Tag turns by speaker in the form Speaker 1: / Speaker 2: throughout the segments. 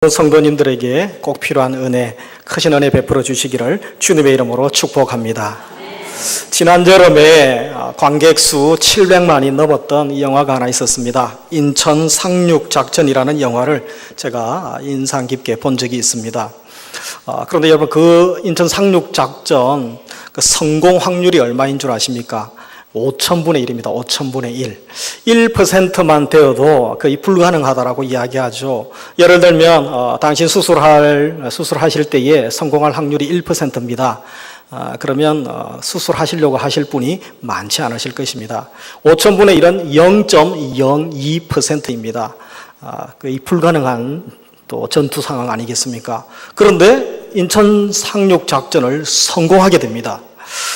Speaker 1: 성도님들에게 꼭 필요한 은혜, 크신 은혜 베풀어 주시기를 주님의 이름으로 축복합니다. 지난 여름에 관객 수 700만이 넘었던 이 영화가 하나 있었습니다. 인천 상륙작전이라는 영화를 제가 인상 깊게 본 적이 있습니다. 그런데 여러분, 그 인천 상륙작전 그 성공 확률이 얼마인 줄 아십니까? 5,000분의 1입니다. 5,000분의 1. 1%만 되어도 거의 불가능하다라고 이야기하죠. 예를 들면 당신 수술하실 때에 성공할 확률이 1%입니다. 그러면 수술하시려고 하실 분이 많지 않으실 것입니다. 5,000분의 1은 0.02%입니다. 거의 불가능한 또 전투 상황 아니겠습니까? 그런데 인천 상륙작전을 성공하게 됩니다.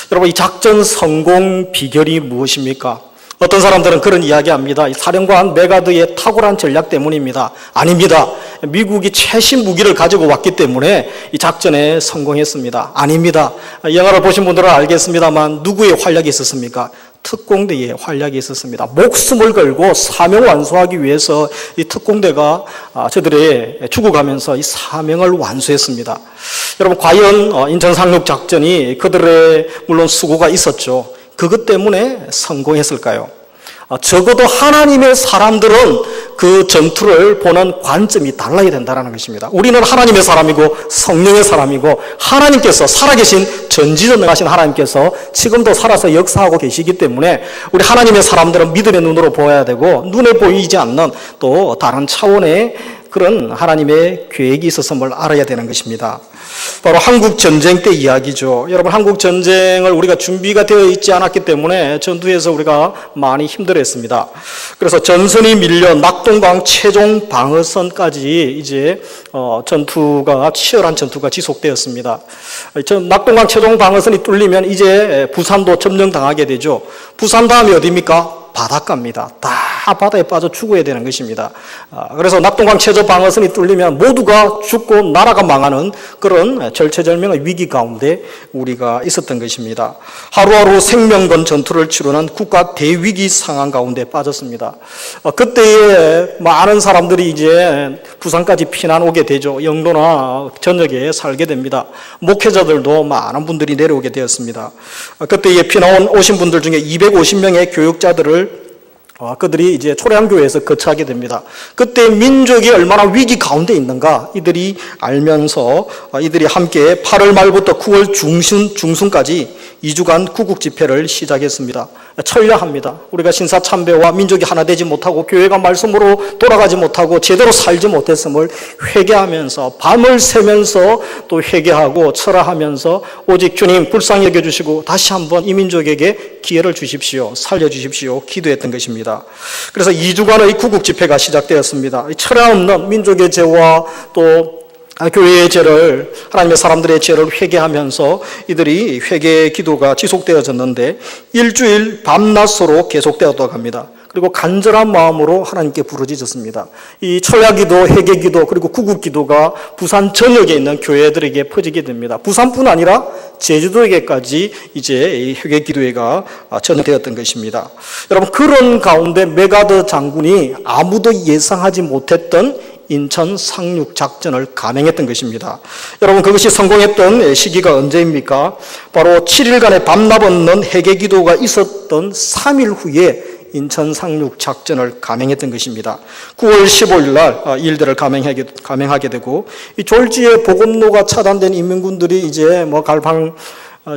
Speaker 1: 여러분, 이 작전 성공 비결이 무엇입니까? 어떤 사람들은 그런 이야기합니다. 이 사령관 메가드의 탁월한 전략 때문입니다. 아닙니다. 미국이 최신 무기를 가지고 왔기 때문에 이 작전에 성공했습니다. 아닙니다. 영화를 보신 분들은 알겠습니다만 누구의 활약이 있었습니까? 특공대의 활약이 있었습니다. 목숨을 걸고 사명을 완수하기 위해서 이 특공대가 저들의 죽어가면서 이 사명을 완수했습니다. 여러분, 과연 인천 상륙작전이 그들의 물론 수고가 있었죠. 그것 때문에 성공했을까요? 적어도 하나님의 사람들은 그 전투를 보는 관점이 달라야 된다는 것입니다. 우리는 하나님의 사람이고 성령의 사람이고 하나님께서 살아계신 전지전능하신 하나님께서 지금도 살아서 역사하고 계시기 때문에 우리 하나님의 사람들은 믿음의 눈으로 보아야 되고 눈에 보이지 않는 또 다른 차원의 그런 하나님의 계획이 있었음을 알아야 되는 것입니다. 바로 한국전쟁 때 이야기죠. 여러분, 한국전쟁을 우리가 준비가 되어 있지 않았기 때문에 전투에서 우리가 많이 힘들었습니다. 그래서 전선이 밀려 낙동강 최종 방어선까지 이제 치열한 전투가 지속되었습니다. 낙동강 최종 방어선이 뚫리면 이제 부산도 점령당하게 되죠. 부산 다음이 어디입니까? 바닷가입니다. 다 바다에 빠져 죽어야 되는 것입니다. 그래서 낙동강 최저 방어선이 뚫리면 모두가 죽고 나라가 망하는 그런 절체절명의 위기 가운데 우리가 있었던 것입니다. 하루하루 생명 건 전투를 치르는 국가 대위기 상황 가운데 빠졌습니다. 그때에 많은 사람들이 이제 부산까지 피난 오게 되죠. 영도나 전역에 살게 됩니다. 목회자들도 많은 분들이 내려오게 되었습니다. 그때에 피난 오신 분들 중에 250명의 교육자들을 그들이 이제 초량교회에서 거처하게 됩니다. 그때 민족이 얼마나 위기 가운데 있는가 이들이 알면서 이들이 함께 8월 말부터 9월 중순까지 2주간 구국 집회를 시작했습니다. 천량합니다. 우리가 신사참배와 민족이 하나 되지 못하고 교회가 말씀으로 돌아가지 못하고 제대로 살지 못했음을 회개하면서 밤을 새면서 또 회개하고 철화하면서 오직 주님 불쌍히 여겨주시고 다시 한번 이 민족에게 기회를 주십시오. 살려주십시오. 기도했던 것입니다. 그래서 2주간의 구국 집회가 시작되었습니다. 철야 없는 민족의 죄와 또 교회의 죄를, 하나님의 사람들의 죄를 회개하면서 이들이 회개 기도가 지속되어졌는데 일주일 밤낮으로 계속되었다고 합니다. 그리고 간절한 마음으로 하나님께 부르짖었습니다. 이 철야기도, 회개기도, 그리고 구국기도가 부산 전역에 있는 교회들에게 퍼지게 됩니다. 부산뿐 아니라 제주도에게까지 이제 이 회개기도회가 전되었던 것입니다. 여러분, 그런 가운데 메가드 장군이 아무도 예상하지 못했던 인천 상륙작전을 감행했던 것입니다. 여러분, 그것이 성공했던 시기가 언제입니까? 바로 7일간의 밤낮 없는 회개기도가 있었던 3일 후에 인천 상륙작전을 감행했던 것입니다. 9월 15일 날 일들을 감행하게 되고, 이 졸지에 보급로가 차단된 인민군들이 이제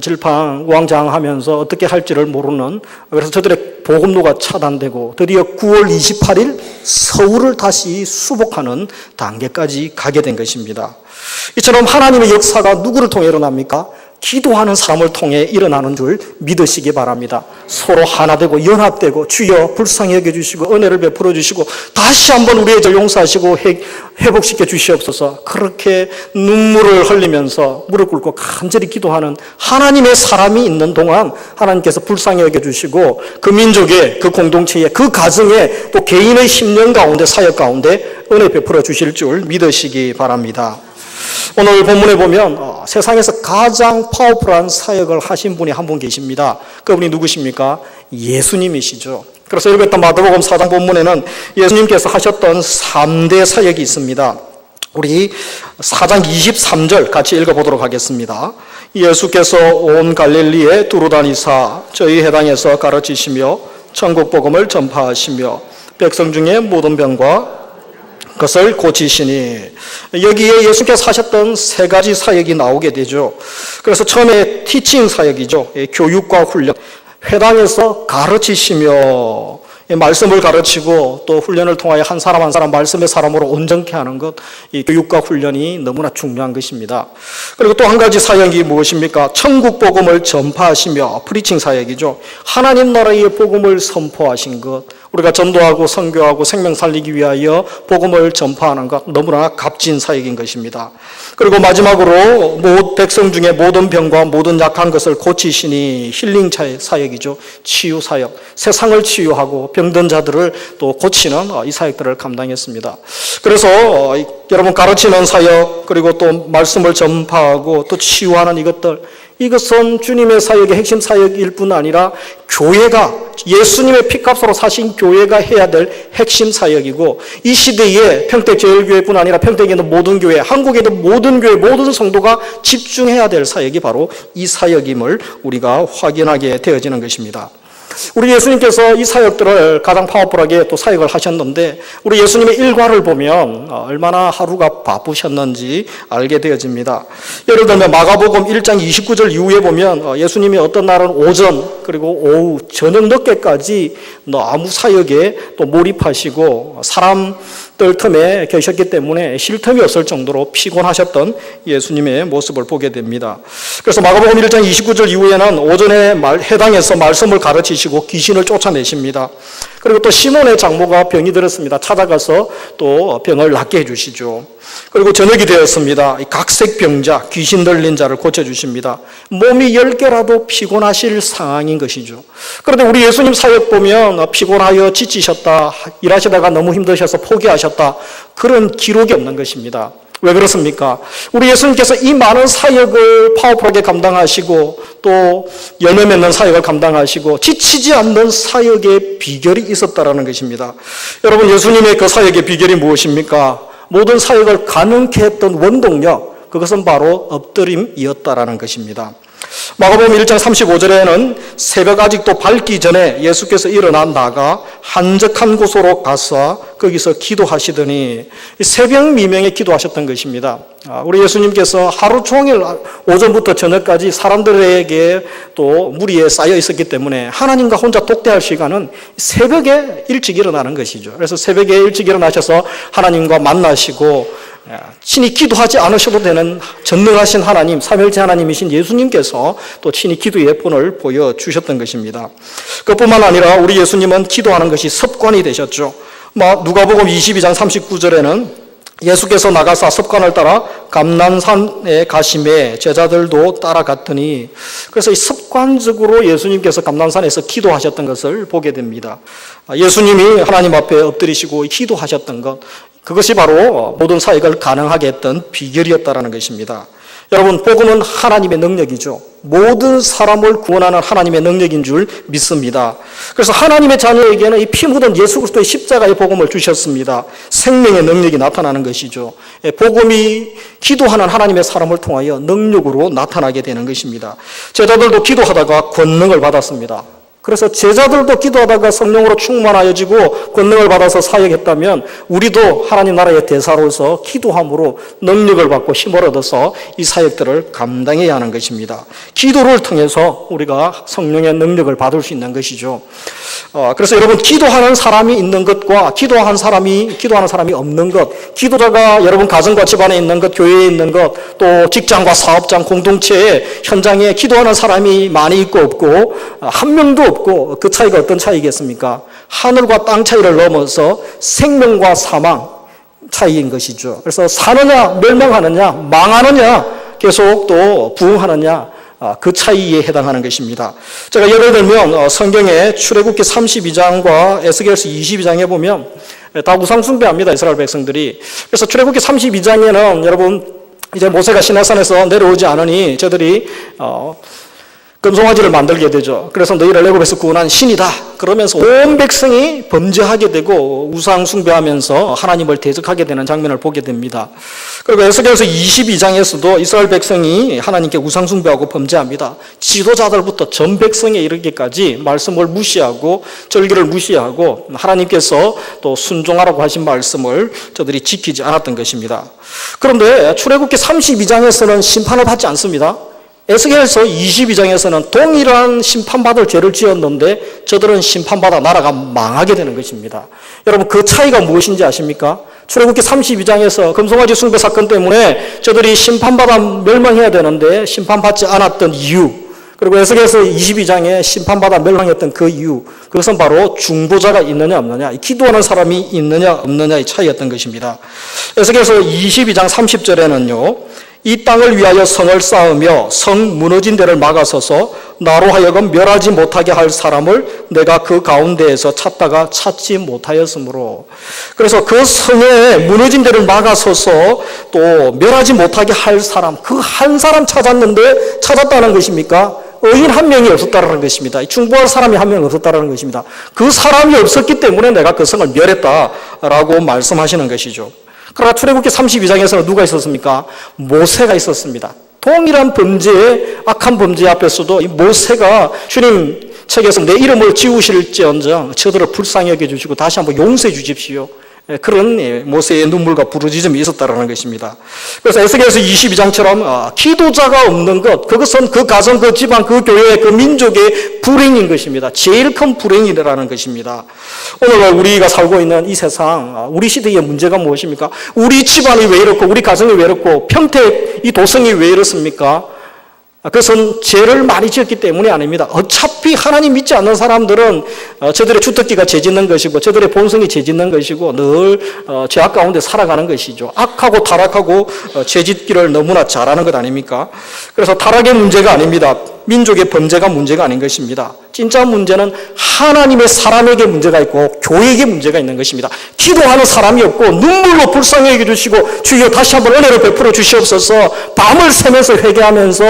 Speaker 1: 질팡 우왕좌왕하면서 어떻게 할지를 모르는, 그래서 저들의 보급로가 차단되고 드디어 9월 28일 서울을 다시 수복하는 단계까지 가게 된 것입니다. 이처럼 하나님의 역사가 누구를 통해 일어납니까? 기도하는 사람을 통해 일어나는 줄 믿으시기 바랍니다. 서로 하나 되고 연합되고 주여 불쌍히 여겨주시고 은혜를 베풀어 주시고 다시 한번 우리의 죄를 용서하시고 회복시켜 주시옵소서. 그렇게 눈물을 흘리면서 무릎 꿇고 간절히 기도하는 하나님의 사람이 있는 동안 하나님께서 불쌍히 여겨주시고 그 민족의, 그 공동체의, 그 가정의 또 개인의 심령 가운데, 사역 가운데 은혜 베풀어 주실 줄 믿으시기 바랍니다. 오늘 본문에 보면 세상에서 가장 파워풀한 사역을 하신 분이 한 분 계십니다. 그분이 누구십니까? 예수님이시죠. 그래서 읽었던 마태복음 4장 본문에는 예수님께서 하셨던 3대 사역이 있습니다. 우리 4장 23절 같이 읽어보도록 하겠습니다. 예수께서 온 갈릴리에 두루다니사 저희 해당에서 가르치시며 천국 복음을 전파하시며 백성 중에 모든 병과 그것을 고치시니, 여기에 예수께서 하셨던 세 가지 사역이 나오게 되죠. 그래서 처음에 티칭 사역이죠. 교육과 훈련, 회당에서 가르치시며 말씀을 가르치고 또 훈련을 통하여 한 사람 한 사람 말씀의 사람으로 온전케 하는 것, 이 교육과 훈련이 너무나 중요한 것입니다. 그리고 또 한 가지 사역이 무엇입니까? 천국 복음을 전파하시며, 프리칭 사역이죠. 하나님 나라의 복음을 선포하신 것, 우리가 전도하고 선교하고 생명 살리기 위하여 복음을 전파하는 것, 너무나 값진 사역인 것입니다. 그리고 마지막으로 백성 중에 모든 병과 모든 약한 것을 고치시니, 힐링 사역이죠. 치유 사역, 세상을 치유하고 병든 자들을 또 고치는 이 사역들을 감당했습니다. 그래서 여러분, 가르치는 사역, 그리고 또 말씀을 전파하고 또 치유하는 이것은 주님의 사역의 핵심 사역일 뿐 아니라 교회가, 예수님의 피값으로 사신 교회가 해야 될 핵심 사역이고, 이 시대에 평택제일교회뿐 아니라 평택에 있는 모든 교회, 한국에 있는 모든 교회, 모든 성도가 집중해야 될 사역이 바로 이 사역임을 우리가 확인하게 되어지는 것입니다. 우리 예수님께서 이 사역들을 가장 파워풀하게 또 사역을 하셨는데, 우리 예수님의 일과를 보면 얼마나 하루가 바쁘셨는지 알게 되어집니다. 예를 들면 마가복음 1장 29절 이후에 보면 예수님이 어떤 날은 오전 그리고 오후 저녁 늦게까지 아무 사역에 또 몰입하시고 사람들 틈에 계셨기 때문에 쉴 틈이 없을 정도로 피곤하셨던 예수님의 모습을 보게 됩니다. 그래서 마가복음 1장 29절 이후에는 오전에 해당에서 말씀을 가르치시고 귀신을 쫓아내십니다. 그리고 또 시몬의 장모가 병이 들었습니다. 찾아가서 또 병을 낫게 해주시죠. 그리고 저녁이 되었습니다. 각색 병자, 귀신 들린 자를 고쳐주십니다. 몸이 10개라도 피곤하실 상황인 것이죠. 그런데 우리 예수님 사역 보면 피곤하여 지치셨다, 일하시다가 너무 힘드셔서 포기하셨다, 그런 기록이 없는 것입니다. 왜 그렇습니까? 우리 예수님께서 이 많은 사역을 파워풀하게 감당하시고 또 열매 맺는 사역을 감당하시고 지치지 않는 사역의 비결이 있었다라는 것입니다. 여러분, 예수님의 그 사역의 비결이 무엇입니까? 모든 사역을 가능케 했던 원동력, 그것은 바로 엎드림이었다라는 것입니다. 마가복음 1장 35절에는 새벽 아직도 밝기 전에 예수께서 일어나 나가 한적한 곳으로 가서 거기서 기도하시더니, 새벽 미명에 기도하셨던 것입니다. 우리 예수님께서 하루 종일 오전부터 저녁까지 사람들에게 또 무리에 쌓여 있었기 때문에 하나님과 혼자 독대할 시간은 새벽에 일찍 일어나는 것이죠. 그래서 새벽에 일찍 일어나셔서 하나님과 만나시고 친히 기도하지 않으셔도 되는 전능하신 하나님, 삼위일체 하나님이신 예수님께서 또 친히 기도의 본을 보여주셨던 것입니다. 그뿐만 아니라 우리 예수님은 기도하는 것이 습관이 되셨죠. 누가복음 22장 39절에는 예수께서 나가사 습관을 따라 감난산에 가심에 제자들도 따라갔더니, 그래서 이 습관적으로 예수님께서 감난산에서 기도하셨던 것을 보게 됩니다. 예수님이 하나님 앞에 엎드리시고 기도하셨던 것, 그것이 바로 모든 사역을 가능하게 했던 비결이었다라는 것입니다. 여러분, 복음은 하나님의 능력이죠. 모든 사람을 구원하는 하나님의 능력인 줄 믿습니다. 그래서 하나님의 자녀에게는 이 피 묻은 예수 그리스도의 십자가의 복음을 주셨습니다. 생명의 능력이 나타나는 것이죠. 복음이 기도하는 하나님의 사람을 통하여 능력으로 나타나게 되는 것입니다. 제자들도 기도하다가 권능을 받았습니다. 그래서 제자들도 기도하다가 성령으로 충만하여지고 권능을 받아서 사역했다면 우리도 하나님 나라의 대사로서 기도함으로 능력을 받고 힘을 얻어서 이 사역들을 감당해야 하는 것입니다. 기도를 통해서 우리가 성령의 능력을 받을 수 있는 것이죠. 그래서 여러분, 기도하는 사람이 있는 것과 기도하는 사람이 없는 것, 기도자가 여러분 가정과 집안에 있는 것, 교회에 있는 것, 또 직장과 사업장, 공동체의 현장에 기도하는 사람이 많이 있고 없고 한 명도 없고, 그 차이가 어떤 차이겠습니까? 하늘과 땅 차이를 넘어서 생명과 사망 차이인 것이죠. 그래서 사느냐 멸망하느냐 망하느냐 계속 또 부흥하느냐, 그 차이에 해당하는 것입니다. 제가 예를 들면 성경의 출애굽기 32장과 에스겔서 22장에 보면 다 우상 숭배합니다, 이스라엘 백성들이. 그래서 출애굽기 32장에는 여러분, 이제 모세가 시내산에서 내려오지 않으니 저들이 금송아지를 만들게 되죠. 그래서 너희를 애굽에서 구원한 신이다. 그러면서 온 백성이 범죄하게 되고 우상 숭배하면서 하나님을 대적하게 되는 장면을 보게 됩니다. 그리고 에스겔서 22장에서도 이스라엘 백성이 하나님께 우상 숭배하고 범죄합니다. 지도자들부터 전 백성에 이르기까지 말씀을 무시하고 절기를 무시하고 하나님께서 또 순종하라고 하신 말씀을 저들이 지키지 않았던 것입니다. 그런데 출애굽기 32장에서는 심판을 받지 않습니다. 에스겔서 22장에서는 동일한 심판받을 죄를 지었는데 저들은 심판받아 나라가 망하게 되는 것입니다. 여러분 그 차이가 무엇인지 아십니까? 출애굽기 32장에서 금송아지 숭배 사건 때문에 저들이 심판받아 멸망해야 되는데 심판받지 않았던 이유, 그리고 에스겔서 22장에 심판받아 멸망했던 그 이유, 그것은 바로 중보자가 있느냐 없느냐, 기도하는 사람이 있느냐 없느냐의 차이였던 것입니다. 에스겔서 22장 30절에는요 이 땅을 위하여 성을 쌓으며 성 무너진 데를 막아서서 나로 하여금 멸하지 못하게 할 사람을 내가 그 가운데에서 찾다가 찾지 못하였으므로, 그래서 그 성에 무너진 데를 막아서서 또 멸하지 못하게 할 사람, 그 한 사람 찾았는데 찾았다는 것입니까? 의인 한 명이 없었다는 것입니다. 중보할 사람이 한 명 없었다는 것입니다. 그 사람이 없었기 때문에 내가 그 성을 멸했다라고 말씀하시는 것이죠. 그러나 출애굽기 32장에서는 누가 있었습니까? 모세가 있었습니다. 동일한 범죄, 악한 범죄 앞에서도 이 모세가 주님 책에서 내 이름을 지우실지언정 저들을 불쌍히 여겨주시고 다시 한번 용서해 주십시오. 그런 모세의 눈물과 부르짖음이 있었다는 것입니다. 그래서 에스겔서 22장처럼 기도자가 없는 것, 그것은 그 가정, 그 집안, 그 교회, 그 민족의 불행인 것입니다. 제일 큰 불행이라는 것입니다. 오늘 우리가 살고 있는 이 세상, 우리 시대의 문제가 무엇입니까? 우리 집안이 왜 이렇고 우리 가정이 왜 이렇고 평택 이 도성이 왜 이렇습니까? 그것은 죄를 많이 지었기 때문이 아닙니다. 어차피 하나님 믿지 않는 사람들은 저들의 주특기가 죄짓는 것이고 저들의 본성이 죄짓는 것이고 늘 죄악 가운데 살아가는 것이죠. 악하고 타락하고 죄짓기를 너무나 잘하는 것 아닙니까? 그래서 타락의 문제가 아닙니다. 민족의 범죄가 문제가 아닌 것입니다. 진짜 문제는 하나님의 사람에게 문제가 있고 교회에게 문제가 있는 것입니다. 기도하는 사람이 없고 눈물로 불쌍히 여겨주시고 주여 다시 한번 은혜를 베풀어 주시옵소서 밤을 새면서 회개하면서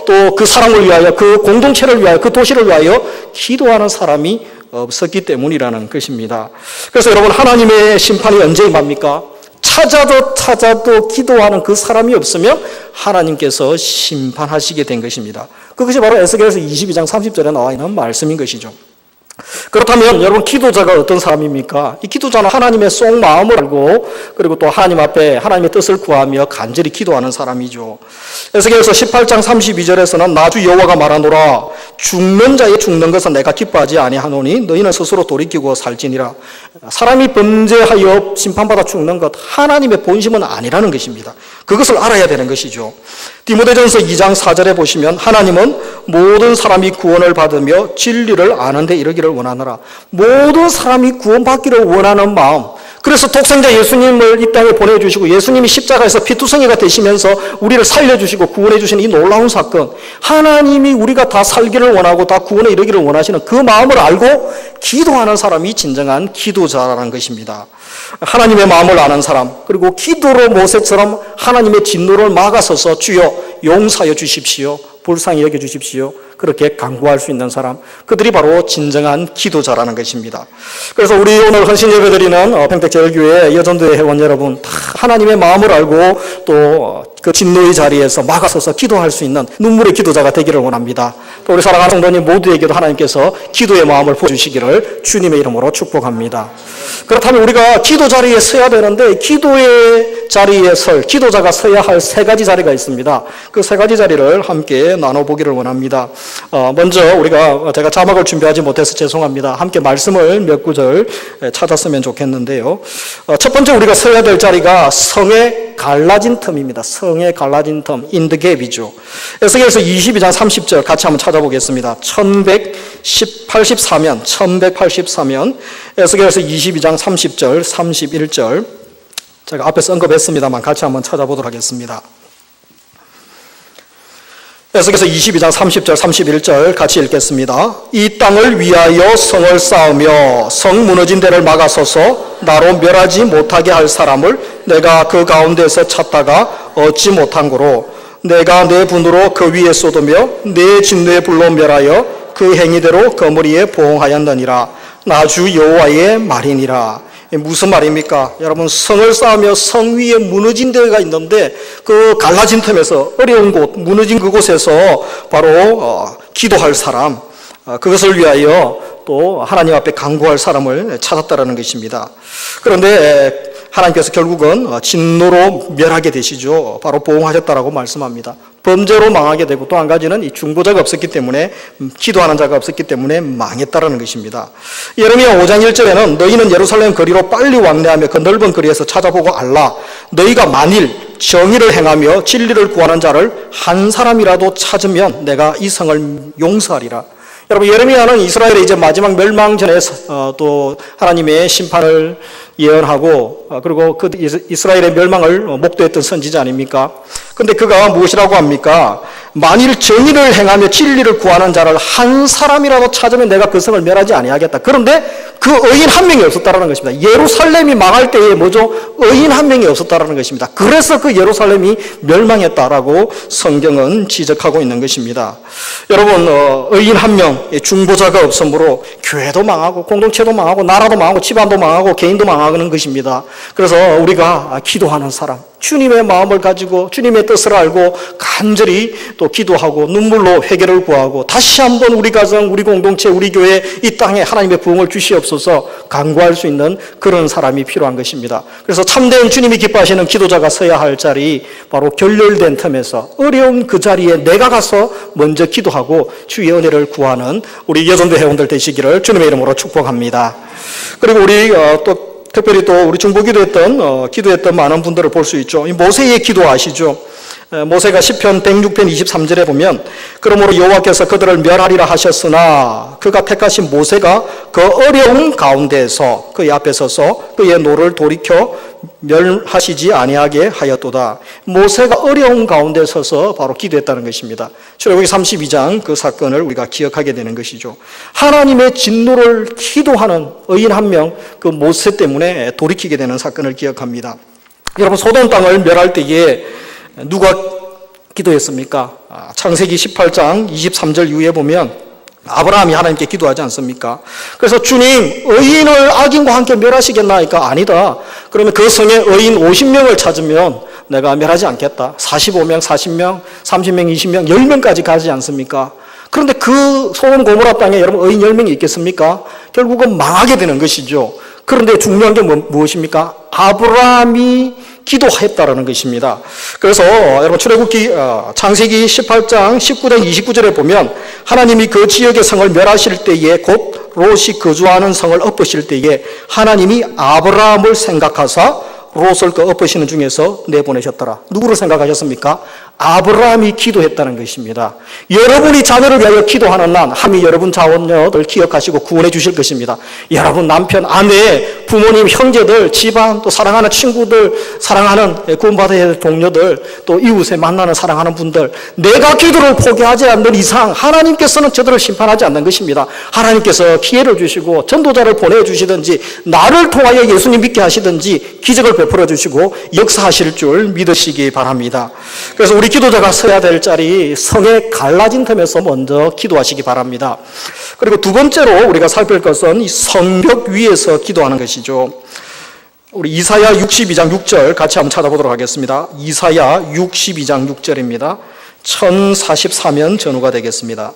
Speaker 1: 또 그 사람을 위하여 그 공동체를 위하여 그 도시를 위하여 기도하는 사람이 없었기 때문이라는 것입니다. 그래서 여러분 하나님의 심판이 언제 임합니까? 찾아도 기도하는 그 사람이 없으면 하나님께서 심판하시게 된 것입니다. 그것이 바로 에스겔서 22장 30절에 나와 있는 말씀인 것이죠. 그렇다면 여러분 기도자가 어떤 사람입니까? 이 기도자는 하나님의 속마음을 알고 그리고 또 하나님 앞에 하나님의 뜻을 구하며 간절히 기도하는 사람이죠. 에스겔서 18장 32절에서는 나주 여호와가 말하노라 죽는 자의 죽는 것은 내가 기뻐하지 아니하노니 너희는 스스로 돌이키고 살지니라. 사람이 범죄하여 심판받아 죽는 것 하나님의 본심은 아니라는 것입니다. 그것을 알아야 되는 것이죠. 디모데전서 2장 4절에 보시면 하나님은 모든 사람이 구원을 받으며 진리를 아는 데 이르기를 원하노라. 모든 사람이 구원받기를 원하는 마음, 그래서 독생자 예수님을 이 땅에 보내주시고 예수님이 십자가에서 피투성이가 되시면서 우리를 살려주시고 구원해 주시는 이 놀라운 사건, 하나님이 우리가 다 살기를 원하고 다 구원에 이르기를 원하시는 그 마음을 알고 기도하는 사람이 진정한 기도자라는 것입니다. 하나님의 마음을 아는 사람, 그리고 기도로 모세처럼 하나님의 진노를 막아서서 주여 용서하여 주십시오, 불쌍히 여겨주십시오, 그렇게 간구할 수 있는 사람, 그들이 바로 진정한 기도자라는 것입니다. 그래서 우리 오늘 헌신 예배드리는 평택제일교회 여전도의 회원 여러분 다 하나님의 마음을 알고 또 그 진노의 자리에서 막아서서 기도할 수 있는 눈물의 기도자가 되기를 원합니다. 또 우리 사랑하는 성도님 모두에게도 하나님께서 기도의 마음을 보여주시기를 주님의 이름으로 축복합니다. 그렇다면 우리가 기도 자리에 서야 되는데 기도의 자리에 기도자가 서야 할 세 가지 자리가 있습니다. 그 세 가지 자리를 함께 나눠보기를 원합니다. 먼저 제가 자막을 준비하지 못해서 죄송합니다. 함께 말씀을 몇 구절 찾았으면 좋겠는데요. 첫 번째 우리가 서야 될 자리가 성의 갈라진 텀입니다. 성의 갈라진 텀, 인드갭이죠. 에스겔서 22장 30절 같이 한번 찾아보겠습니다. 1184면 에스겔서 22장 30절, 31절 제가 앞에서 언급했습니다만 같이 한번 찾아보도록 하겠습니다. 에스겔서 22장 30절, 31절 같이 읽겠습니다. 이 땅을 위하여 성을 쌓으며 성 무너진 데를 막아서서 나로 멸하지 못하게 할 사람을 내가 그 가운데서 찾다가 얻지 못한 고로 내가 내 분으로 그 위에 쏟으며 내 진노의 불로 멸하여 그 행위대로 그 머리에 보응하였느니라. 나 주 여호와의 말이니라. 무슨 말입니까? 여러분, 성을 쌓으며 성 위에 무너진 데가 있는데 그 갈라진 틈에서 어려운 곳, 무너진 그곳에서 바로 기도할 사람, 그것을 위하여 또 하나님 앞에 간구할 사람을 찾았다라는 것입니다. 그런데 하나님께서 결국은 진노로 멸하게 되시죠. 바로 보응하셨다라고 말씀합니다. 범죄로 망하게 되고, 또 한 가지는 이 중보자가 없었기 때문에, 기도하는 자가 없었기 때문에 망했다라는 것입니다. 예레미야 5장 1절에는 너희는 예루살렘 거리로 빨리 왕래하며 그 넓은 거리에서 찾아보고 알라. 너희가 만일 정의를 행하며 진리를 구하는 자를 한 사람이라도 찾으면 내가 이 성을 용서하리라. 여러분, 예레미야는 이스라엘의 이제 마지막 멸망 전에 또 하나님의 심판을 예언하고, 그리고 그 이스라엘의 멸망을 목도했던 선지자 아닙니까? 근데 그가 무엇이라고 합니까? 만일 정의를 행하며 진리를 구하는 자를 한 사람이라도 찾으면 내가 그 성을 멸하지 아니하겠다. 그런데 그 의인 한 명이 없었다라는 것입니다. 예루살렘이 망할 때에 뭐죠? 의인 한 명이 없었다라는 것입니다. 그래서 그 예루살렘이 멸망했다라고 성경은 지적하고 있는 것입니다. 여러분, 의인 한 명, 중보자가 없으므로 교회도 망하고 공동체도 망하고 나라도 망하고 집안도 망하고 개인도 망하는 것입니다. 그래서 우리가 기도하는 사람, 주님의 마음을 가지고 주님의 뜻을 알고 간절히 또 기도하고 눈물로 회개를 구하고 다시 한번 우리 가정, 우리 공동체, 우리 교회 이 땅에 하나님의 부흥을 주시옵소서 간구할 수 있는 그런 사람이 필요한 것입니다. 그래서 참된 주님이 기뻐하시는 기도자가 서야 할 자리, 바로 결렬된 틈에서 어려운 그 자리에 내가 가서 먼저 기도하고 주의 은혜를 구하는 우리 여전도 회원들 되시기를 주님의 이름으로 축복합니다. 그리고 우리 또 특별히 또 우리 중보 기도했던 많은 분들을 볼 수 있죠. 이 모세의 기도 아시죠? 모세가 시편 106편 23절에 보면 그러므로 여호와께서 그들을 멸하리라 하셨으나 그가 택하신 모세가 그 어려운 가운데에서 그의 앞에 서서 그의 노를 돌이켜 멸하시지 아니하게 하였도다. 모세가 어려운 가운데 서서 바로 기도했다는 것입니다. 출애굽기 32장 그 사건을 우리가 기억하게 되는 것이죠. 하나님의 진노를 기도하는 의인 한 명, 그 모세 때문에 돌이키게 되는 사건을 기억합니다. 여러분, 소돔 땅을 멸할 때에 누가 기도했습니까? 창세기 18장 23절 이후에 보면 아브라함이 하나님께 기도하지 않습니까? 그래서 주님, 의인을 악인과 함께 멸하시겠나이까? 아니다. 그러면 그 성에 의인 50명을 찾으면 내가 멸하지 않겠다. 45명, 40명, 30명, 20명, 10명까지 가지 않습니까? 그런데 그 소돔 고모라 땅에 여러분 의인 10명이 있겠습니까? 결국은 망하게 되는 것이죠. 그런데 중요한 게 무엇입니까? 아브라함이 기도했다라는 것입니다. 그래서 여러분 출애굽기 창세기 18장 19절 29절에 보면 하나님이 그 지역의 성을 멸하실 때에 곧 롯이 거주하는 성을 엎으실 때에 하나님이 아브라함을 생각하사 롯을 그 엎으시는 중에서 내보내셨더라. 누구를 생각하셨습니까? 아브라함이 기도했다는 것입니다. 여러분이 자녀를 위하여 기도하는 난 하나님이 여러분 자녀들 기억하시고 구원해 주실 것입니다. 여러분 남편, 아내, 부모님, 형제들, 집안, 또 사랑하는 친구들, 사랑하는 구원받아야 할 동료들, 또 이웃에 만나는 사랑하는 분들, 내가 기도를 포기하지 않는 이상 하나님께서는 저들을 심판하지 않는 것입니다. 하나님께서 기회를 주시고 전도자를 보내주시든지 나를 통하여 예수님 믿게 하시든지 기적을 베풀어 주시고 역사하실 줄 믿으시기 바랍니다. 그래서 우리 기도자가 서야 될 자리, 성에 갈라진 틈에서 먼저 기도하시기 바랍니다. 그리고 두 번째로 우리가 살필 것은 이 성벽 위에서 기도하는 것이죠. 우리 이사야 62장 6절 같이 한번 찾아보도록 하겠습니다. 이사야 62장 6절입니다. 1044면 전후가 되겠습니다.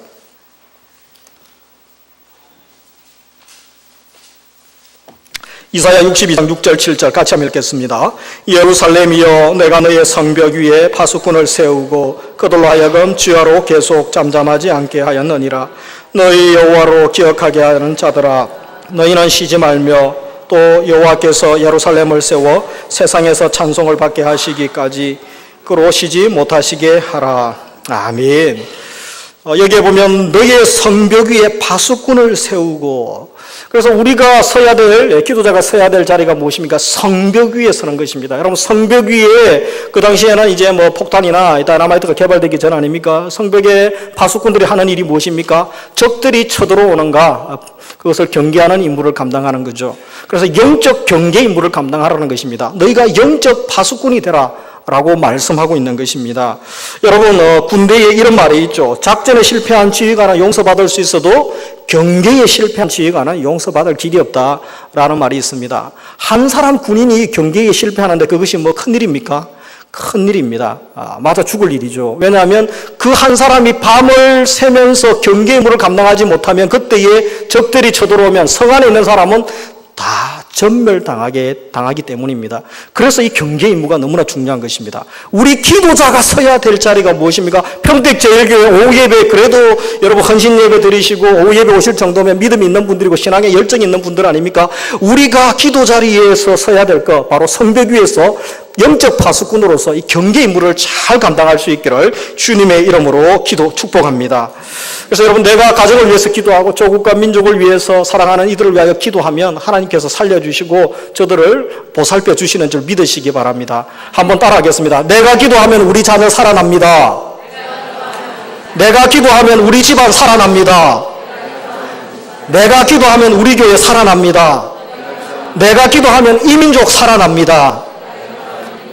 Speaker 1: 이사야 62장 6절 7절 같이 한번 읽겠습니다. 예루살렘이여, 내가 너의 성벽 위에 파수꾼을 세우고 그들로 하여금 주야로 계속 잠잠하지 않게 하였느니라. 너희 여호와로 기억하게 하는 자들아, 너희는 쉬지 말며 또 여호와께서 예루살렘을 세워 세상에서 찬송을 받게 하시기까지 그로 쉬지 못하시게 하라. 아멘. 여기에 보면 너의 성벽 위에 파수꾼을 세우고, 그래서 우리가 서야 될, 기도자가 서야 될 자리가 무엇입니까? 성벽 위에 서는 것입니다. 여러분, 성벽 위에 그 당시에는 이제 뭐 폭탄이나 다이너마이트가 개발되기 전 아닙니까? 성벽에 파수꾼들이 하는 일이 무엇입니까? 적들이 쳐들어오는가, 그것을 경계하는 임무를 감당하는 거죠. 그래서 영적 경계 임무를 감당하라는 것입니다. 너희가 영적 파수꾼이 되라. 라고 말씀하고 있는 것입니다. 여러분, 군대에 이런 말이 있죠. 작전에 실패한 지휘관은 용서받을 수 있어도 경계에 실패한 지휘관은 용서받을 길이 없다라는 말이 있습니다. 한 사람 군인이 경계에 실패하는데 그것이 뭐 큰일입니까? 큰일입니다. 맞아 죽을 일이죠. 왜냐하면 그 한 사람이 밤을 새면서 경계의 임무를 감당하지 못하면 그때에 적들이 쳐들어오면 성 안에 있는 사람은 다 전멸당하기 때문입니다. 그래서 이 경계 임무가 너무나 중요한 것입니다. 우리 기도자가 서야 될 자리가 무엇입니까? 평택제일교회 오후 예배, 그래도 여러분 헌신 예배 드리시고 오후 예배 오실 정도면 믿음이 있는 분들이고 신앙에 열정이 있는 분들 아닙니까? 우리가 기도 자리에서 서야 될 것, 바로 성벽 위에서 영적 파수꾼으로서 이 경계 임무를 잘 감당할 수 있기를 주님의 이름으로 축복합니다. 그래서 여러분, 내가 가정을 위해서 기도하고 조국과 민족을 위해서 사랑하는 이들을 위하여 기도하면 하나님께서 살려주시고 저들을 보살펴 주시는 줄 믿으시기 바랍니다. 한번 따라하겠습니다. 내가 기도하면 우리 자녀 살아납니다. 내가 기도하면 우리 집안 살아납니다. 내가 기도하면 우리 교회 살아납니다. 내가 기도하면 이 민족 살아납니다.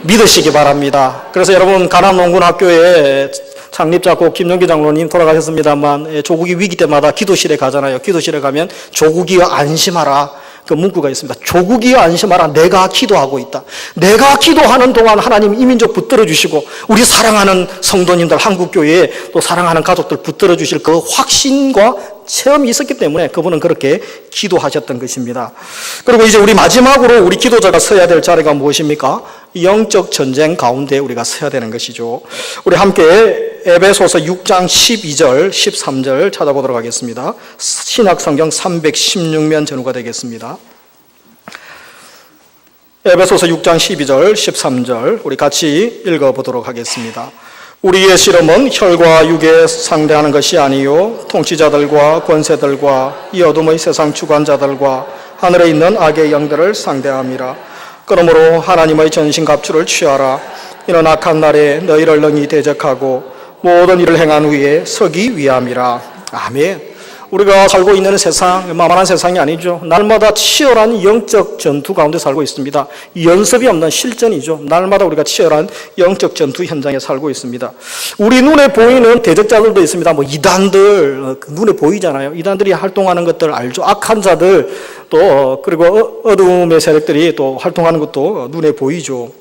Speaker 1: 믿으시기 바랍니다. 그래서 여러분, 가남농군학교에 창립자 고 김용기 장로님 돌아가셨습니다만 조국이 위기 때마다 기도실에 가잖아요. 기도실에 가면 조국이여 안심하라 그 문구가 있습니다. 조국이여 안심하라. 내가 기도하고 있다. 내가 기도하는 동안 하나님 이 민족 붙들어 주시고 우리 사랑하는 성도님들, 한국교회에 또 사랑하는 가족들 붙들어 주실 그 확신과 체험이 있었기 때문에 그분은 그렇게 기도하셨던 것입니다. 그리고 이제 우리 마지막으로 우리 기도자가 서야 될 자리가 무엇입니까? 영적 전쟁 가운데 우리가 서야 되는 것이죠. 우리 함께 에베소서 6장 12절, 13절 찾아보도록 하겠습니다. 신약성경 316면 전후가 되겠습니다. 에베소서 6장 12절, 13절 우리 같이 읽어보도록 하겠습니다. 우리의 씨름은 혈과 육에 상대하는 것이 아니요 통치자들과 권세들과 이 어둠의 세상 주관자들과 하늘에 있는 악의 영들을 상대함이라. 그러므로 하나님의 전신갑주를 취하라. 이는 악한 날에 너희를 능히 대적하고 모든 일을 행한 후에 서기 위함이라. 아멘. 우리가 살고 있는 세상 만만한 세상이 아니죠. 날마다 치열한 영적 전투 가운데 살고 있습니다. 연습이 없는 실전이죠. 날마다 우리가 치열한 영적 전투 현장에 살고 있습니다. 우리 눈에 보이는 대적자들도 있습니다. 뭐 이단들 눈에 보이잖아요. 이단들이 활동하는 것들 알죠. 악한 자들 또 그리고 어둠의 세력들이 또 활동하는 것도 눈에 보이죠.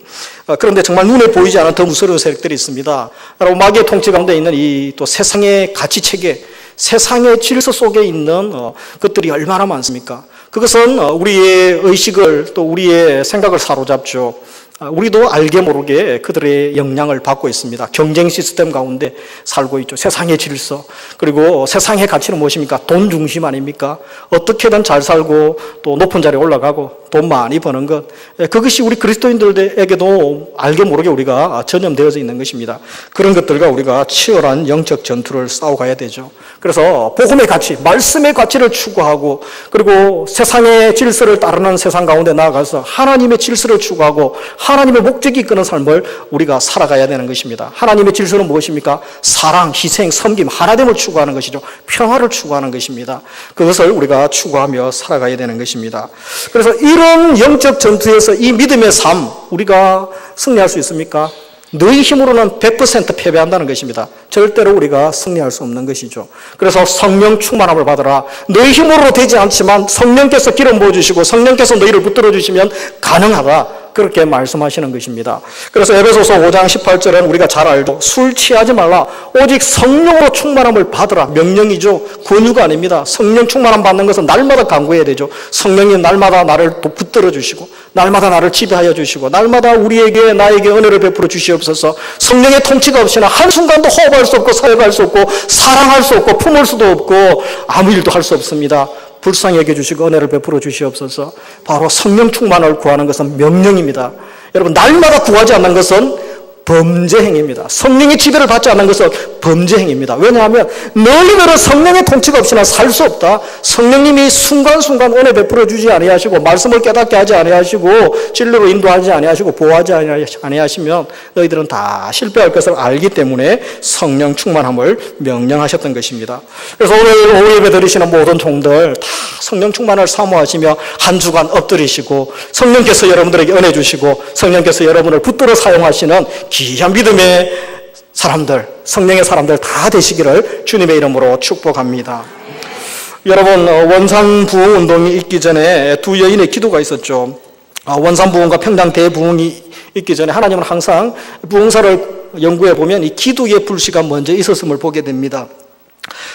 Speaker 1: 그런데 정말 눈에 보이지 않은 더 무서운 세력들이 있습니다. 여러분, 마귀의 통치 가운데 있는 이 또 세상의 가치 체계, 세상의 질서 속에 있는 것들이 얼마나 많습니까? 그것은 우리의 의식을 또 우리의 생각을 사로잡죠. 우리도 알게 모르게 그들의 영향을 받고 있습니다. 경쟁 시스템 가운데 살고 있죠. 세상의 질서, 그리고 세상의 가치는 무엇입니까? 돈 중심 아닙니까? 어떻게든 잘 살고 또 높은 자리에 올라가고 돈 많이 버는 것, 그것이 우리 그리스도인들에게도 알게 모르게 우리가 전염되어져 있는 것입니다. 그런 것들과 우리가 치열한 영적 전투를 싸워가야 되죠. 그래서 복음의 가치, 말씀의 가치를 추구하고 그리고 세상의 질서를 따르는 세상 가운데 나아가서 하나님의 질서를 추구하고 하나님의 목적이 이끄는 삶을 우리가 살아가야 되는 것입니다. 하나님의 질서는 무엇입니까? 사랑, 희생, 섬김, 하나됨을 추구하는 것이죠. 평화를 추구하는 것입니다. 그것을 우리가 추구하며 살아가야 되는 것입니다. 그래서 이런 영적 전투에서 이 믿음의 삶 우리가 승리할 수 있습니까? 너희 힘으로는 100% 패배한다는 것입니다. 절대로 우리가 승리할 수 없는 것이죠. 그래서 성령 충만함을 받으라. 너희 힘으로 되지 않지만 성령께서 기름 부어주시고 성령께서 너희를 붙들어 주시면 가능하다. 그렇게 말씀하시는 것입니다. 그래서 에베소서 5장 18절에는 우리가 잘 알죠. 술 취하지 말라. 오직 성령으로 충만함을 받으라. 명령이죠. 권유가 아닙니다. 성령 충만함 받는 것은 날마다 간구해야 되죠. 성령이 날마다 나를 붙들어 주시고 날마다 나를 지배하여 주시고 날마다 우리에게 나에게 은혜를 베풀어 주시옵소서. 성령의 통치가 없이는 한순간도 호흡할 수 없고 사역할 수 없고 사랑할 수 없고 품을 수도 없고 아무 일도 할 수 없습니다. 불쌍히 여겨주시고 은혜를 베풀어 주시옵소서. 바로 성령 충만을 구하는 것은 명령입니다. 여러분, 날마다 구하지 않는 것은 범죄 행위입니다. 성령의 지배를 받지 않는 것은 범죄 행위입니다. 왜냐하면 너희들은 성령의 통치가 없이는 살 수 없다. 성령님이 순간순간 은혜 베풀어 주지 아니하시고 말씀을 깨닫게 하지 아니하시고 진리로 인도하지 아니하시고 보호하지 아니하시면 너희들은 다 실패할 것을 알기 때문에 성령 충만함을 명령하셨던 것입니다. 그래서 오늘 오후 예배 드리시는 모든 종들 다 성령 충만을 사모하시며 한 주간 엎드리시고 성령께서 여러분들에게 은혜 주시고 성령께서 여러분을 붙들어 사용하시는 귀한 믿음의 사람들, 성령의 사람들 다 되시기를 주님의 이름으로 축복합니다. 여러분, 원산 부흥 운동이 있기 전에 두 여인의 기도가 있었죠. 원산 부흥과 평당 대부흥이 있기 전에 하나님은 항상 부흥사를 연구해 보면 이 기도의 불씨가 먼저 있었음을 보게 됩니다.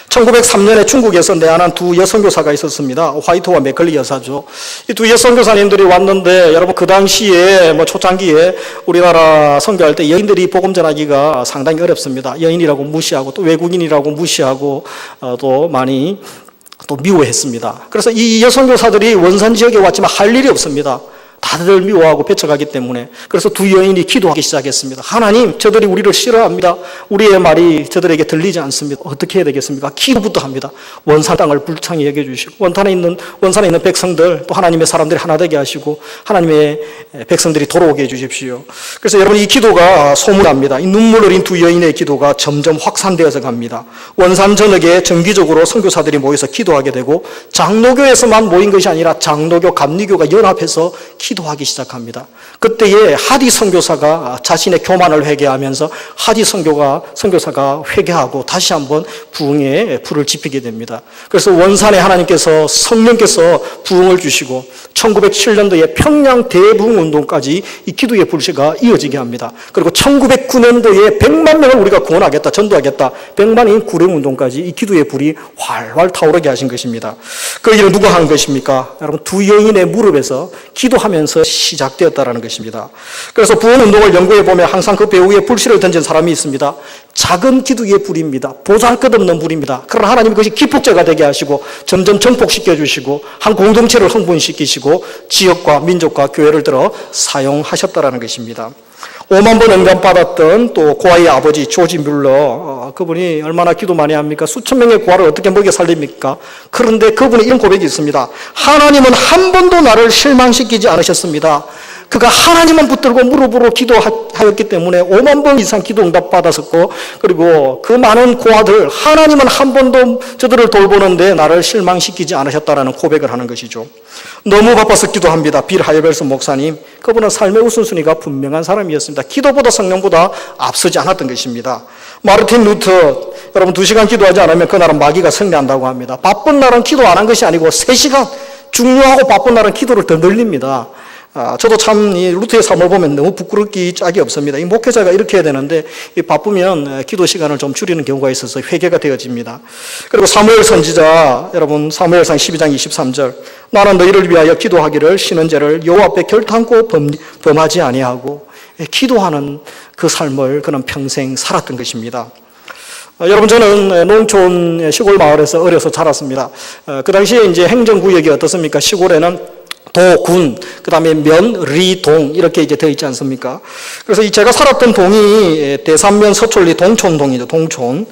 Speaker 1: 1903년에 중국에서 내한한 두 여선교사가 있었습니다. 화이트와 맥컬리 여사죠. 이 두 여선교사님들이 왔는데 여러분 그 당시에 초창기에 우리나라 선교할 때 여인들이 복음 전하기가 상당히 어렵습니다. 여인이라고 무시하고 또 외국인이라고 무시하고 또 많이 또 미워했습니다. 그래서 이 여선교사들이 원산 지역에 왔지만 할 일이 없습니다. 다들 미워하고 배척하기 때문에. 그래서 두 여인이 기도하기 시작했습니다. 하나님, 저들이 우리를 싫어합니다. 우리의 말이 저들에게 들리지 않습니다. 어떻게 해야 되겠습니까? 기도부터 합니다. 원산 땅을 불쌍히 여겨주시고 원산에 있는 백성들 또 하나님의 사람들이 하나 되게 하시고 하나님의 백성들이 돌아오게 해주십시오. 그래서 여러분 이 기도가 소문납니다. 이 눈물 흘린 두 여인의 기도가 점점 확산되어서 갑니다. 원산 전역에 정기적으로 선교사들이 모여서 기도하게 되고 장로교에서만 모인 것이 아니라 장로교, 감리교가 연합해서 기도하기 시작합니다. 그때에 하디 선교사가 자신의 교만을 회개하면서 하디 선교사가 회개하고 다시 한번 부흥의 불을 지피게 됩니다. 그래서 원산에 하나님께서 성령께서 부흥을 주시고 1907년도에 평양 대부흥 운동까지 이 기도의 불씨가 이어지게 합니다. 그리고 1909년도에 100만 명을 우리가 구원하겠다, 전도하겠다, 100만인 구령 운동까지 이 기도의 불이 활활 타오르게 하신 것입니다. 그 일을 누가 한 것입니까? 여러분 두 여인의 무릎에서 기도하면서 시작되었다라는 것입니다. 그래서 부흥 운동을 연구해 보면 항상 그 배후에 불씨를 던진 사람이 있습니다. 작은 기도의 불입니다. 보잘것없는 불입니다. 그러나 하나님 그것이 기폭제가 되게 하시고 점점 전폭시켜 주시고 한 공동체를 흥분시키시고 지역과 민족과 교회를 들어 사용하셨다라는 것입니다. 5만 번 응답받았던 또 고아의 아버지 조지 뮬러, 그분이 얼마나 기도 많이 합니까? 수천 명의 고아를 어떻게 먹여 살립니까? 그런데 그분이 이런 고백이 있습니다. 하나님은 한 번도 나를 실망시키지 않으셨습니다. 그가 하나님만 붙들고 무릎으로 기도하였기 때문에 5만 번 이상 기도 응답 받았었고, 그리고 그 많은 고아들 하나님은 한 번도 저들을 돌보는데 나를 실망시키지 않으셨다라는 고백을 하는 것이죠. 너무 바빠서 기도합니다. 빌 하이벨스 목사님, 그분은 삶의 우선순위가 분명한 사람이었습니다. 기도보다 성령보다 앞서지 않았던 것입니다. 마르틴 루터, 여러분 2시간 기도하지 않으면 그날은 마귀가 승리한다고 합니다. 바쁜 날은 기도 안 한 것이 아니고 3시간 중요하고 바쁜 날은 기도를 더 늘립니다. 저도 참 이 루트의 삶을 보면 너무 부끄럽기 짝이 없습니다. 이 목회자가 이렇게 해야 되는데 바쁘면 기도 시간을 좀 줄이는 경우가 있어서 회개가 되어집니다. 그리고 사무엘 선지자, 여러분 사무엘상 12장 23절, 나는 너희를 위하여 기도하기를 쉬는 죄를 여호와 앞에 결탄코 범하지 아니하고, 기도하는 그 삶을 그는 평생 살았던 것입니다. 여러분 저는 농촌 시골 마을에서 어려서 자랐습니다. 그 당시에 이제 행정구역이 어떻습니까? 시골에는 도, 군, 그 다음에 면, 리, 동 이렇게 이제 되어 있지 않습니까? 그래서 제가 살았던 동이 대산면 서촌리 동촌동이죠, 동촌.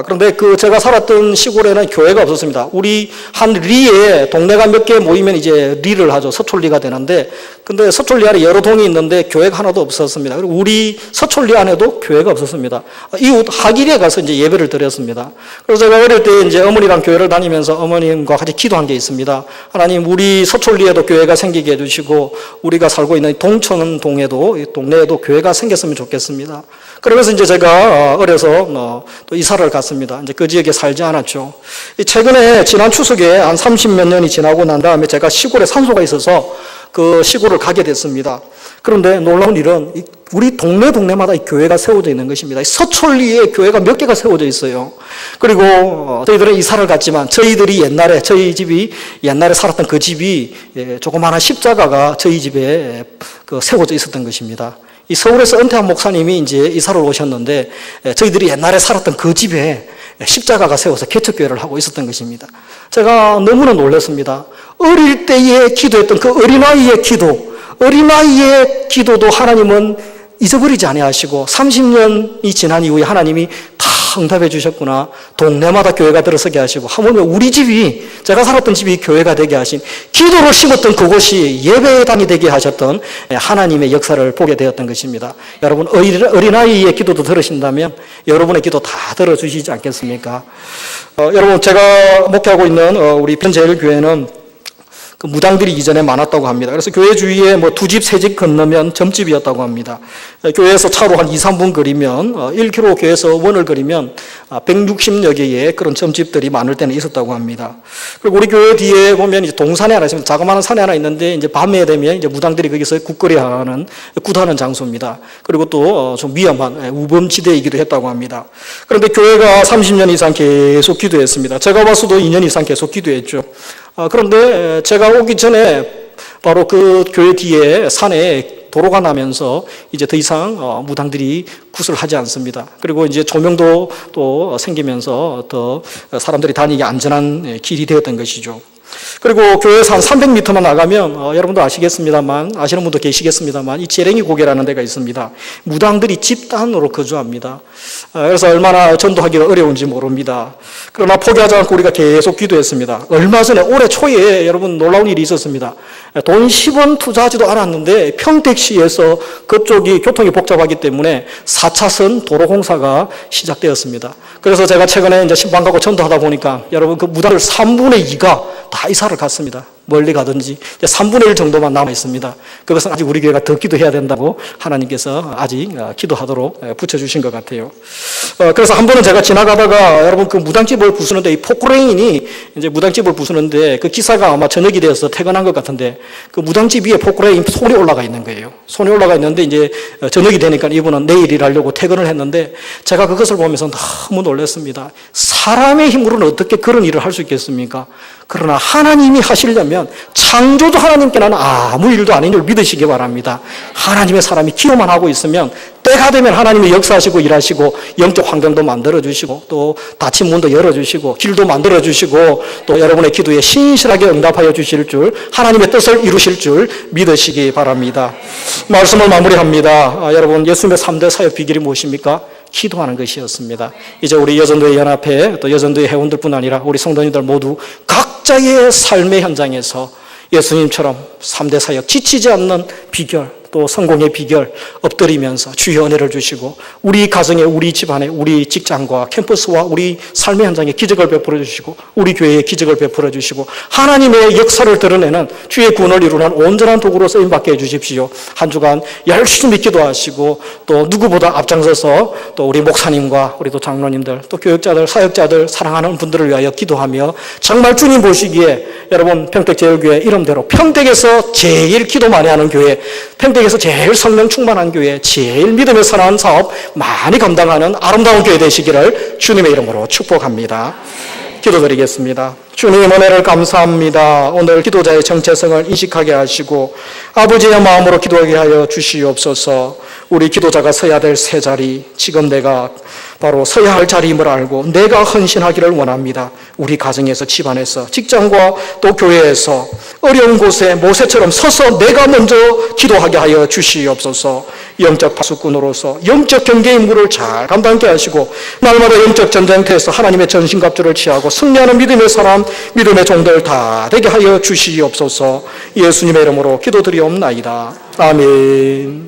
Speaker 1: 그런데 제가 살았던 시골에는 교회가 없었습니다. 우리 한 리에 동네가 몇 개 모이면 이제 리를 하죠. 서촌리가 되는데, 근데 서촌리 안에 여러 동이 있는데 교회가 하나도 없었습니다. 그리고 우리 서촌리 안에도 교회가 없었습니다. 이웃 하길에 가서 이제 예배를 드렸습니다. 그래서 제가 어릴 때 이제 어머니랑 교회를 다니면서 어머님과 같이 기도한 게 있습니다. 하나님, 우리 서촌리에도 교회가 생기게 해주시고, 우리가 살고 있는 동촌동에도, 동네에도 교회가 생겼으면 좋겠습니다. 그러면서 이제 제가 어려서 또 이사를 갔습니다. 이제 그 지역에 살지 않았죠. 최근에 지난 추석에 한 30몇 년이 지나고 난 다음에 제가 시골에 산소가 있어서 그 시골을 가게 됐습니다. 그런데 놀라운 일은 우리 동네마다 이 교회가 세워져 있는 것입니다. 서촌리에 교회가 몇 개가 세워져 있어요. 그리고 저희들은 이사를 갔지만 저희 집이 옛날에 살았던 그 집이 조그마한 십자가가 저희 집에 세워져 있었던 것입니다. 이 서울에서 은퇴한 목사님이 이제 이사를 오셨는데 저희들이 옛날에 살았던 그 집에 십자가가 세워서 개척교회를 하고 있었던 것입니다. 제가 너무나 놀랐습니다. 어릴 때에 기도했던 그 어린아이의 기도도 하나님은 잊어버리지 아니하시고 30년이 지난 이후에 하나님이 다 응답해 주셨구나. 동네마다 교회가 들어서게 하시고 하물며 우리 집이, 제가 살았던 집이 교회가 되게 하신, 기도를 심었던 그곳이 예배당이 되게 하셨던 하나님의 역사를 보게 되었던 것입니다. 여러분 어린아이의 기도도 들으신다면 여러분의 기도 다 들어주시지 않겠습니까? 여러분 제가 목회하고 있는 우리 편제일교회는 그 무당들이 이전에 많았다고 합니다. 그래서 교회 주위에 뭐 2집, 3집 건너면 점집이었다고 합니다. 교회에서 차로 한 2, 3분 거리면 1km 교회에서 원을 거리면 160여 개의 그런 점집들이 많을 때는 있었다고 합니다. 그리고 우리 교회 뒤에 보면 이제 동산에 하나 있습니다. 자그마한 산에 하나 있는데 이제 밤에 되면 이제 무당들이 거기서 굿거리하는, 굿하는 장소입니다. 그리고 또 좀 위험한 우범지대이기도 했다고 합니다. 그런데 교회가 30년 이상 계속 기도했습니다. 제가 봐서도 2년 이상 계속 기도했죠. 그런데 제가 오기 전에 바로 그 교회 뒤에 산에 도로가 나면서 이제 더 이상 무당들이 굿을 하지 않습니다. 그리고 이제 조명도 또 생기면서 더 사람들이 다니기 안전한 길이 되었던 것이죠. 그리고 교회에서 한 300m만 나가면 여러분도 아시겠습니다만, 아시는 분도 계시겠습니다만, 이 재랭이 고개라는 데가 있습니다. 무당들이 집단으로 거주합니다. 그래서 얼마나 전도하기가 어려운지 모릅니다. 그러나 포기하지 않고 우리가 계속 기도했습니다. 얼마 전에 올해 초에 여러분 놀라운 일이 있었습니다. 돈 10원 투자하지도 않았는데 평택시에서 그쪽이 교통이 복잡하기 때문에 4차선 도로 공사가 시작되었습니다. 그래서 제가 최근에 이제 신방 가고 전도하다 보니까 여러분 그 무당들 3분의 2가 다 이사를 갔습니다. 멀리 가든지. 3분의 1 정도만 남아 있습니다. 그것은 아직 우리 교회가 더 기도해야 된다고 하나님께서 아직 기도하도록 붙여주신 것 같아요. 그래서 한 번은 제가 지나가다가 여러분 그 무당집을 부수는데, 이 포크레인이 이제 무당집을 부수는데 그 기사가 아마 저녁이 되어서 퇴근한 것 같은데 그 무당집 위에 포크레인 손이 올라가 있는 거예요. 손이 올라가 있는데 이제 저녁이 되니까 이분은 내일 일하려고 퇴근을 했는데 제가 그것을 보면서 너무 놀랐습니다. 사람의 힘으로는 어떻게 그런 일을 할 수 있겠습니까? 그러나 하나님이 하시려면 창조주 하나님께는 아무 일도 아닌 줄 믿으시기 바랍니다. 하나님의 사람이 기도만 하고 있으면 때가 되면 하나님이 역사하시고 일하시고 영적 환경도 만들어주시고 또 닫힌 문도 열어주시고 길도 만들어주시고 또 여러분의 기도에 신실하게 응답하여 주실 줄, 하나님의 뜻을 이루실 줄 믿으시기 바랍니다. 말씀을 마무리합니다. 여러분 예수님의 3대 사역 비결이 무엇입니까? 기도하는 것이었습니다. 이제 우리 여전도회 연합회 또 여전도회 회원들뿐 아니라 우리 성도님들 모두 각자의 삶의 현장에서 예수님처럼 3대 사역 지치지 않는 비결, 또 성공의 비결 엎드리면서 주의 은혜를 주시고 우리 가정에, 우리 집안에, 우리 직장과 캠퍼스와 우리 삶의 현장에 기적을 베풀어 주시고 우리 교회에 기적을 베풀어 주시고 하나님의 역사를 드러내는 주의 구원을 이루는 온전한 도구로 쓰임받게 해주십시오. 한 주간 열심히 기도하시고 또 누구보다 앞장서서 또 우리 목사님과 우리 또 장로님들 또 교육자들, 사역자들, 사랑하는 분들을 위하여 기도하며 정말 주님 보시기에 여러분 평택제일교회 이름대로 평택에서 제일 기도 많이 하는 교회, 평택에서 제일 성령 충만한 교회, 제일 믿음의 선한 사업 많이 감당하는 아름다운 교회 되시기를 주님의 이름으로 축복합니다. 기도드리겠습니다. 주님 은혜를 감사합니다. 오늘 기도자의 정체성을 인식하게 하시고 아버지의 마음으로 기도하게 하여 주시옵소서. 우리 기도자가 서야 될 세 자리, 지금 내가 바로 서야 할 자리임을 알고 내가 헌신하기를 원합니다. 우리 가정에서, 집안에서, 직장과 또 교회에서 어려운 곳에 모세처럼 서서 내가 먼저 기도하게 하여 주시옵소서. 영적 파수꾼으로서 영적 경계의 임무를 잘 감당하게 하시고 날마다 영적 전쟁터에서 하나님의 전신갑주를 취하고 승리하는 믿음의 사람, 믿음의 종들 다 되게 하여 주시옵소서. 예수님의 이름으로 기도드리옵나이다. 아멘.